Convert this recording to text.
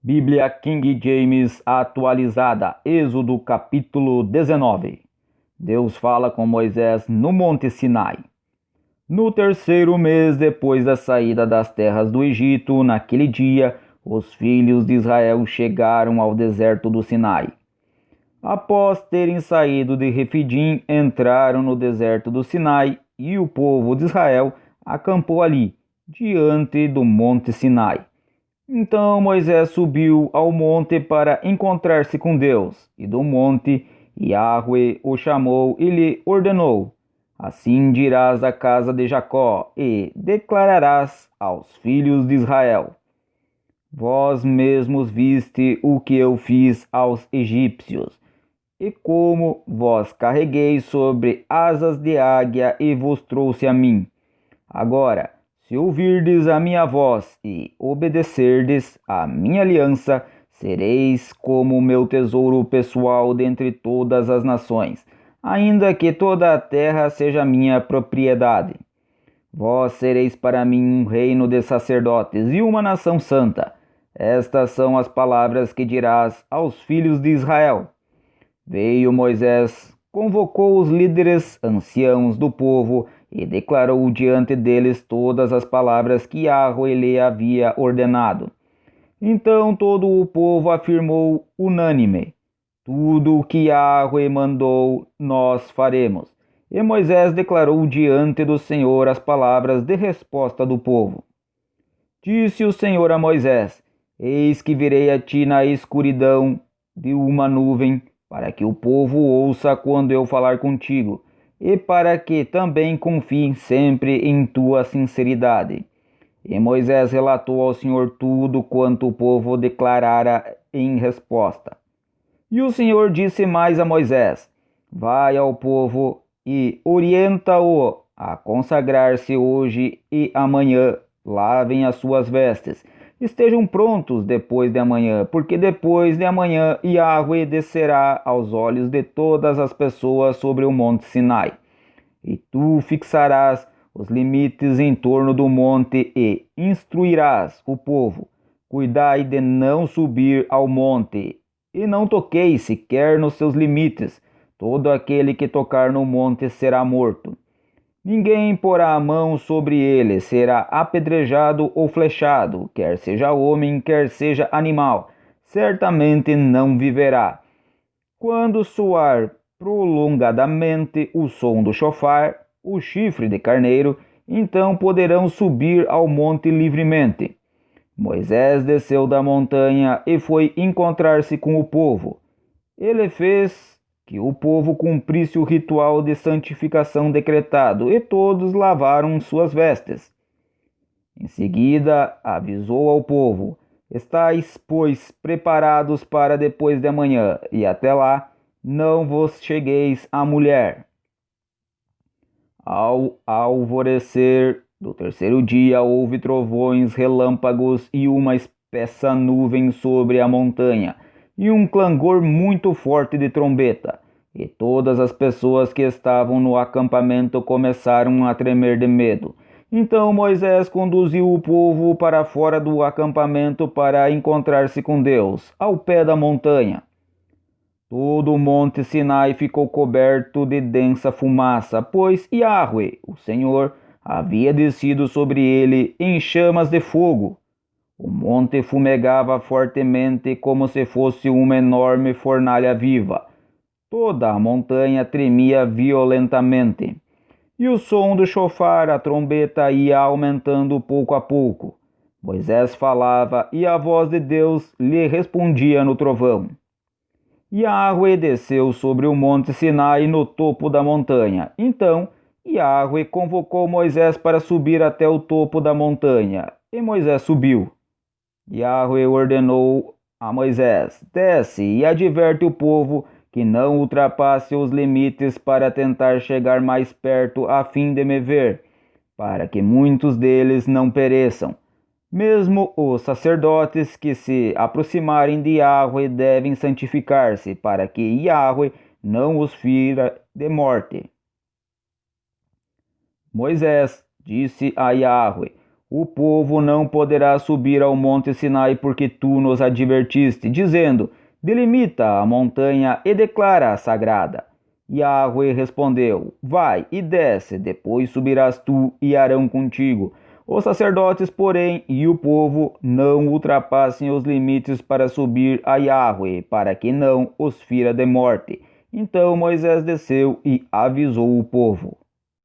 Bíblia King James atualizada, Êxodo capítulo 19. Deus fala com Moisés no Monte Sinai. No terceiro mês depois da saída das terras do Egito, naquele dia, os filhos de Israel chegaram ao deserto do Sinai. Após terem saído de Refidim, entraram no deserto do Sinai e o povo de Israel acampou ali, diante do Monte Sinai. Então Moisés subiu ao monte para encontrar-se com Deus, e do monte Yahweh o chamou e lhe ordenou: Assim dirás à casa de Jacó, e declararás aos filhos de Israel: Vós mesmos viste o que eu fiz aos egípcios, e como vós carreguei sobre asas de águia e vos trouxe a mim. Agora, se ouvirdes a minha voz e obedecerdes à minha aliança, sereis como o meu tesouro pessoal dentre todas as nações, ainda que toda a terra seja minha propriedade. Vós sereis para mim um reino de sacerdotes e uma nação santa. Estas são as palavras que dirás aos filhos de Israel. Veio Moisés, convocou os líderes anciãos do povo e declarou diante deles todas as palavras que Yahweh lhe havia ordenado. Então todo o povo afirmou unânime: Tudo o que Yahweh mandou, nós faremos. E Moisés declarou diante do Senhor as palavras de resposta do povo. Disse o Senhor a Moisés: Eis que virei a ti na escuridão de uma nuvem, para que o povo ouça quando eu falar contigo, e para que também confiem sempre em tua sinceridade. E Moisés relatou ao Senhor tudo quanto o povo declarara em resposta. E o Senhor disse mais a Moisés: Vai ao povo e orienta-o a consagrar-se hoje e amanhã, lavem as suas vestes. Estejam prontos depois de amanhã, porque depois de amanhã Yahweh descerá aos olhos de todas as pessoas sobre o monte Sinai. E tu fixarás os limites em torno do monte e instruirás o povo. Cuidai de não subir ao monte, e não toqueis sequer nos seus limites. Todo aquele que tocar no monte será morto. Ninguém porá a mão sobre ele, será apedrejado ou flechado, quer seja homem, quer seja animal, certamente não viverá. Quando soar prolongadamente o som do chofar, o chifre de carneiro, então poderão subir ao monte livremente. Moisés desceu da montanha e foi encontrar-se com o povo. Ele fez que o povo cumprisse o ritual de santificação decretado, e todos lavaram suas vestes. Em seguida, avisou ao povo: Estais, pois, preparados para depois de amanhã, e até lá não vos chegueis à mulher. Ao alvorecer do terceiro dia houve trovões, relâmpagos e uma espessa nuvem sobre a montanha, e um clangor muito forte de trombeta. E todas as pessoas que estavam no acampamento começaram a tremer de medo. Então Moisés conduziu o povo para fora do acampamento para encontrar-se com Deus, ao pé da montanha. Todo o monte Sinai ficou coberto de densa fumaça, pois Yahweh, o Senhor, havia descido sobre ele em chamas de fogo. O monte fumegava fortemente como se fosse uma enorme fornalha viva. Toda a montanha tremia violentamente. E o som do chofar, a trombeta, ia aumentando pouco a pouco. Moisés falava e a voz de Deus lhe respondia no trovão. Yahweh desceu sobre o monte Sinai no topo da montanha. Então Yahweh convocou Moisés para subir até o topo da montanha. E Moisés subiu. Yahweh ordenou a Moisés: Desce e adverte o povo que não ultrapasse os limites para tentar chegar mais perto a fim de me ver, para que muitos deles não pereçam. Mesmo os sacerdotes que se aproximarem de Yahweh devem santificar-se, para que Yahweh não os fira de morte. Moisés disse a Yahweh: O povo não poderá subir ao monte Sinai porque tu nos advertiste, dizendo: delimita a montanha e declara-a sagrada. Yahweh respondeu: vai e desce, depois subirás tu e Arão contigo. Os sacerdotes, porém, e o povo não ultrapassem os limites para subir a Yahweh, para que não os fira de morte. Então Moisés desceu e avisou o povo.